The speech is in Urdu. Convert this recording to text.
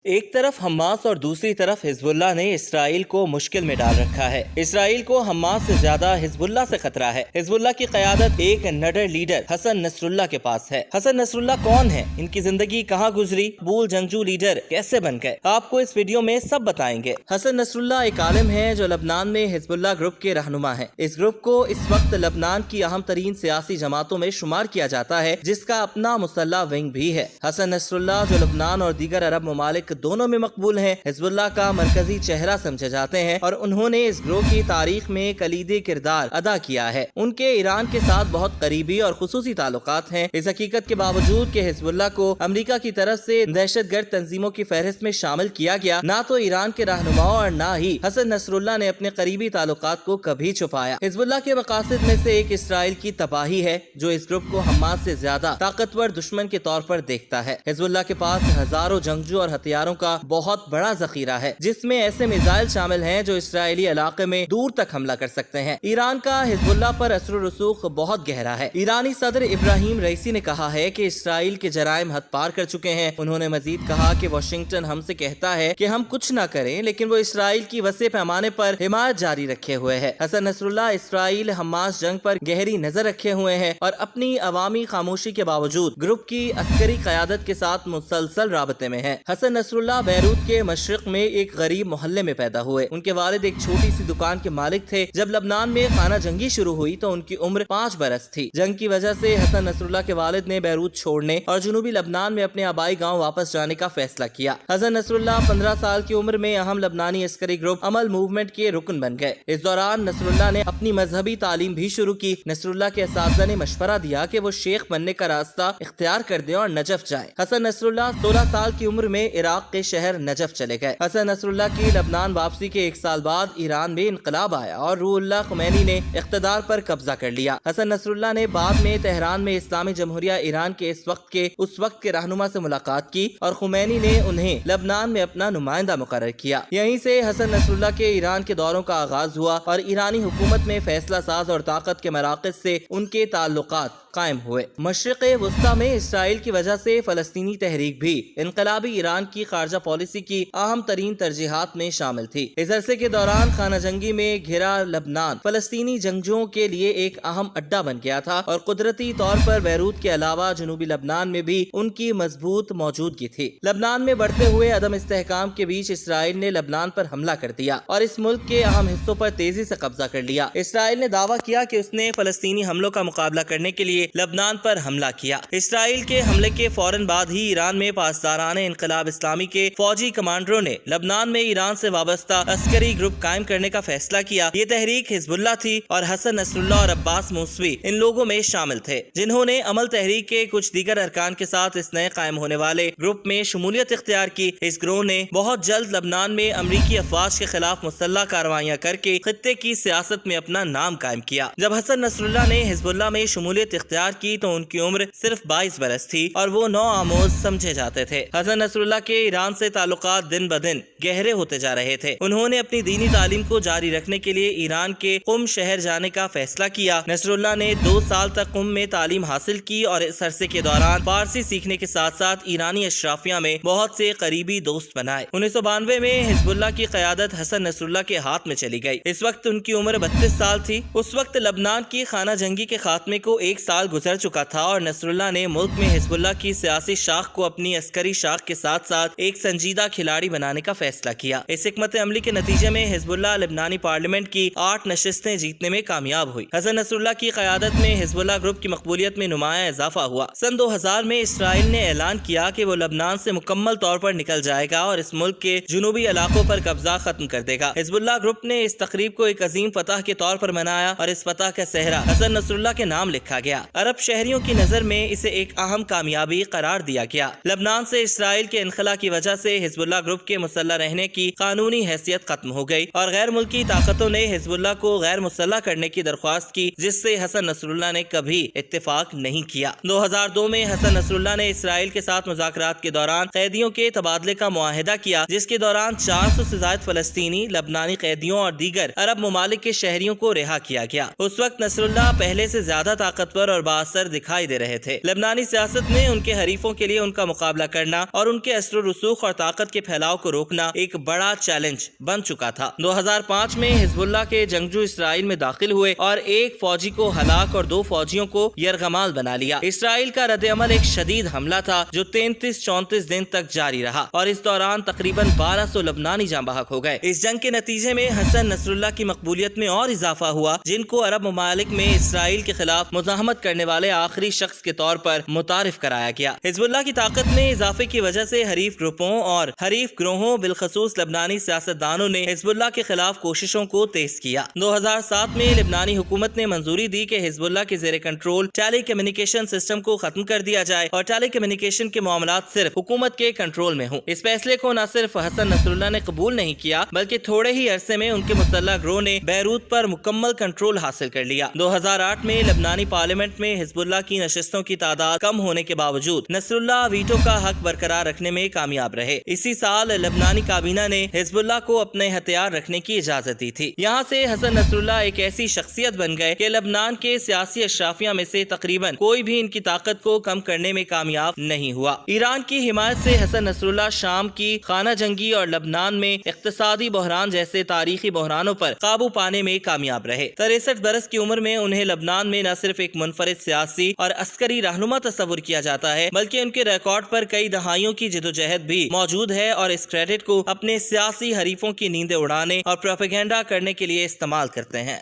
ایک طرف حماس اور دوسری طرف حزب اللہ نے اسرائیل کو مشکل میں ڈال رکھا ہے۔ اسرائیل کو حماس سے زیادہ حزب اللہ سے خطرہ ہے۔ حزب اللہ کی قیادت ایک نڈر لیڈر حسن نصر اللہ کے پاس ہے۔ حسن نصر اللہ کون ہے؟ ان کی زندگی کہاں گزری؟ مقبول جنگجو لیڈر کیسے بن گئے؟ آپ کو اس ویڈیو میں سب بتائیں گے۔ حسن نصر اللہ ایک عالم ہے جو لبنان میں حزب اللہ گروپ کے رہنما ہیں۔ اس گروپ کو اس وقت لبنان کی اہم ترین سیاسی جماعتوں میں شمار کیا جاتا ہے، جس کا اپنا مسلح ونگ بھی ہے۔ حسن نصر اللہ جو لبنان اور دیگر عرب ممالک دونوں میں مقبول ہیں، حزب اللہ کا مرکزی چہرہ سمجھے جاتے ہیں اور انہوں نے اس گروہ کی تاریخ میں کلیدی کردار ادا کیا ہے۔ ان کے ایران کے ساتھ بہت قریبی اور خصوصی تعلقات ہیں۔ اس حقیقت کے باوجود کہ حزب اللہ کو امریکہ کی طرف سے دہشت گرد تنظیموں کی فہرست میں شامل کیا گیا، نہ تو ایران کے رہنماؤں اور نہ ہی حسن نصر اللہ نے اپنے قریبی تعلقات کو کبھی چھپایا۔ حزب اللہ کے مقاصد میں سے ایک اسرائیل کی تباہی ہے، جو اس گروپ کو حماس سے زیادہ طاقتور دشمن کے طور پر دیکھتا ہے۔ حزب اللہ کے پاس ہزاروں جنگجو اور ہتھیاروں کا بہت بڑا ذخیرہ ہے، جس میں ایسے میزائل شامل ہیں جو اسرائیلی علاقے میں دور تک حملہ کر سکتے ہیں۔ ایران کا حزب اللہ پر اثر و رسوخ بہت گہرا ہے۔ ایرانی صدر ابراہیم رئیسی نے کہا ہے کہ اسرائیل کے جرائم حد پار کر چکے ہیں۔ انہوں نے مزید کہا کہ واشنگٹن ہم سے کہتا ہے کہ ہم کچھ نہ کریں، لیکن وہ اسرائیل کی وسیع پیمانے پر حمایت جاری رکھے ہوئے ہے۔ حسن نصر اللہ اسرائیل حماس جنگ پر گہری نظر رکھے ہوئے ہیں اور اپنی عوامی خاموشی کے باوجود گروپ کی عسکری قیادت کے ساتھ مسلسل رابطے میں ہے۔ حسن نصر اللہ بیروت کے مشرق میں ایک غریب محلے میں پیدا ہوئے۔ ان کے والد ایک چھوٹی سی دکان کے مالک تھے۔ جب لبنان میں خانہ جنگی شروع ہوئی تو ان کی عمر 5 برس تھی۔ جنگ کی وجہ سے حسن نصر اللہ کے والد نے بیروت چھوڑنے اور جنوبی لبنان میں اپنے آبائی گاؤں واپس جانے کا فیصلہ کیا۔ حسن نصر اللہ 15 سال کی عمر میں اہم لبنانی عسکری گروپ عمل موومنٹ کے رکن بن گئے۔ اس دوران نصر اللہ نے اپنی مذہبی تعلیم بھی شروع کی۔ نصر اللہ کے اساتذہ نے مشورہ دیا کہ وہ شیخ بننے کا راستہ اختیار کر دیں اور نجف جائیں۔ حسن نصر اللہ 16 سال کی عمر میں عراق کے شہر نجف چلے گئے۔ حسن نصر اللہ کی لبنان واپسی کے 1 سال بعد ایران میں انقلاب آیا اور روح اللہ خمینی نے اقتدار پر قبضہ کر لیا۔ حسن نصر اللہ نے بعد میں تہران میں اسلامی جمہوریہ ایران کے اس وقت کے رہنما سے ملاقات کی اور خمینی نے انہیں لبنان میں اپنا نمائندہ مقرر کیا۔ یہیں سے حسن نصر اللہ کے ایران کے دوروں کا آغاز ہوا اور ایرانی حکومت میں فیصلہ ساز اور طاقت کے مراکز سے ان کے تعلقات قائم ہوئے۔ مشرق وسطی میں اسرائیل کی وجہ سے فلسطینی تحریک بھی انقلابی ایران کی خارجہ پالیسی کی اہم ترین ترجیحات میں شامل تھی۔ اس عرصے کے دوران خانہ جنگی میں گھرا لبنان فلسطینی جنگجوؤں کے لیے ایک اہم اڈا بن گیا تھا اور قدرتی طور پر بیروت کے علاوہ جنوبی لبنان میں بھی ان کی مضبوط موجودگی تھی۔ لبنان میں بڑھتے ہوئے عدم استحکام کے بیچ اسرائیل نے لبنان پر حملہ کر دیا اور اس ملک کے اہم حصوں پر تیزی سے قبضہ کر لیا۔ اسرائیل نے دعویٰ کیا کہ اس نے فلسطینی حملوں کا مقابلہ کرنے کے لیے لبنان پر حملہ کیا۔ اسرائیل کے حملے کے فوراً بعد ہی ایران میں پاسداران انقلاب اسلامی کے فوجی کمانڈروں نے لبنان میں ایران سے وابستہ عسکری گروپ قائم کرنے کا فیصلہ کیا۔ یہ تحریک حزب اللہ تھی اور حسن نصر اللہ اور عباس موسوی ان لوگوں میں شامل تھے، جنہوں نے عمل تحریک کے کچھ دیگر ارکان کے ساتھ اس نئے قائم ہونے والے گروپ میں شمولیت اختیار کی۔ اس گروہ نے بہت جلد لبنان میں امریکی افواج کے خلاف مسلح کارروائیاں کر کے خطے کی سیاست میں اپنا نام قائم کیا۔ جب حسن نصر اللہ نے حزب اللہ میں شمولیت اختیار کی تو ان کی عمر صرف 22 برس تھی اور وہ نو آموز سمجھے جاتے تھے۔ حسن نصر اللہ کے ایران سے تعلقات دن بدن گہرے ہوتے جا رہے تھے۔ انہوں نے اپنی دینی تعلیم کو جاری رکھنے کے لیے ایران کے قم شہر جانے کا فیصلہ کیا۔ نصر اللہ نے 2 سال تک قم میں تعلیم حاصل کی اور اس عرصے کے دوران فارسی سیکھنے کے ساتھ ساتھ ایرانی اشرافیہ میں بہت سے قریبی دوست بنائے۔ 1992 میں حزب اللہ کی قیادت حسن نصر اللہ کے ہاتھ میں چلی گئی۔ اس وقت ان کی عمر 32 سال تھی۔ اس وقت لبنان کی خانہ جنگی کے خاتمے کو 1 سال گزر چکا تھا اور نصر اللہ نے ملک میں حزب اللہ کی سیاسی شاخ کو اپنی عسکری شاخ کے ساتھ ساتھ ایک سنجیدہ کھلاڑی بنانے کا فیصلہ کیا۔ اس حکمت عملی کے نتیجے میں حزب اللہ لبنانی پارلیمنٹ کی 8 نشستیں جیتنے میں کامیاب ہوئی۔ حسن نصر اللہ کی قیادت میں حزب اللہ گروپ کی مقبولیت میں نمایاں اضافہ ہوا۔ سن 2000 میں اسرائیل نے اعلان کیا کہ وہ لبنان سے مکمل طور پر نکل جائے گا اور اس ملک کے جنوبی علاقوں پر قبضہ ختم کر دے گا۔ حزب اللہ گروپ نے اس تقریب کو ایک عظیم فتح کے طور پر منایا اور اس فتح کا صحرا حسن نصر اللہ کے نام لکھا گیا۔ عرب شہریوں کی نظر میں اسے ایک اہم کامیابی قرار دیا گیا۔ لبنان سے اسرائیل کے انخلا کی وجہ سے حزب اللہ گروپ کے مسلح رہنے کی قانونی حیثیت ختم ہو گئی اور غیر ملکی طاقتوں نے حزب اللہ کو غیر مسلح کرنے کی درخواست کی، جس سے حسن نصر اللہ نے کبھی اتفاق نہیں کیا۔ 2002 میں حسن نصر اللہ نے اسرائیل کے ساتھ مذاکرات کے دوران قیدیوں کے تبادلے کا معاہدہ کیا، جس کے دوران 400 سے زائد فلسطینی، لبنانی قیدیوں اور دیگر عرب ممالک کے شہریوں کو رہا کیا گیا۔ اس وقت نصر اللہ پہلے سے زیادہ طاقتور اور اور بااثر دکھائی دے رہے تھے۔ لبنانی سیاست میں ان کے حریفوں کے لیے ان کا مقابلہ کرنا اور ان کے اثر و رسوخ اور طاقت کے پھیلاؤ کو روکنا ایک بڑا چیلنج بن چکا تھا۔ 2005 میں حزب اللہ کے جنگجو اسرائیل میں داخل ہوئے اور ایک فوجی کو ہلاک اور 2 فوجیوں کو یرغمال بنا لیا۔ اسرائیل کا رد عمل ایک شدید حملہ تھا جو 33-34 دن تک جاری رہا اور اس دوران تقریباً 1200 لبنانی جاں بحق ہو گئے۔ اس جنگ کے نتیجے میں حسن نصر اللہ کی مقبولیت میں اور اضافہ ہوا، جن کو عرب ممالک میں اسرائیل کے خلاف مزاحمت کرنے والے آخری شخص کے طور پر متعارف کرایا گیا۔ حزب اللہ کی طاقت میں اضافے کی وجہ سے حریف گروپوں اور حریف گروہوں بالخصوص لبنانی سیاستدانوں نے حزب اللہ کے خلاف کوششوں کو تیز کیا۔ 2007 میں لبنانی حکومت نے منظوری دی کہ حزب اللہ کے زیر کنٹرول ٹیلی کمیونیکیشن سسٹم کو ختم کر دیا جائے اور ٹیلی کمیونیکیشن کے معاملات صرف حکومت کے کنٹرول میں ہوں۔ اس فیصلے کو نہ صرف حسن نصر اللہ نے قبول نہیں کیا بلکہ تھوڑے ہی عرصے میں ان کے مسلح گروہ نے بیروت پر مکمل کنٹرول حاصل کر لیا۔ 2008 میں لبنانی پارلیمنٹ میں حزب اللہ کی نشستوں کی تعداد کم ہونے کے باوجود نصر اللہ ویٹو کا حق برقرار رکھنے میں کامیاب رہے۔ اسی سال لبنانی کابینہ نے حزب اللہ کو اپنے ہتھیار رکھنے کی اجازت دی تھی۔ یہاں سے حسن نصر اللہ ایک ایسی شخصیت بن گئے کہ لبنان کے سیاسی اشرافیہ میں سے تقریباً کوئی بھی ان کی طاقت کو کم کرنے میں کامیاب نہیں ہوا۔ ایران کی حمایت سے حسن نصر اللہ شام کی خانہ جنگی اور لبنان میں اقتصادی بحران جیسے تاریخی بحرانوں پر قابو پانے میں کامیاب رہے۔ 63 برس کی عمر میں انہیں لبنان میں نہ صرف ایک منفرد سیاسی اور عسکری رہنما تصور کیا جاتا ہے بلکہ ان کے ریکارڈ پر کئی دہائیوں کی جدوجہد بھی موجود ہے اور اس کریڈٹ کو اپنے سیاسی حریفوں کی نیندیں اڑانے اور پروپیگنڈا کرنے کے لیے استعمال کرتے ہیں۔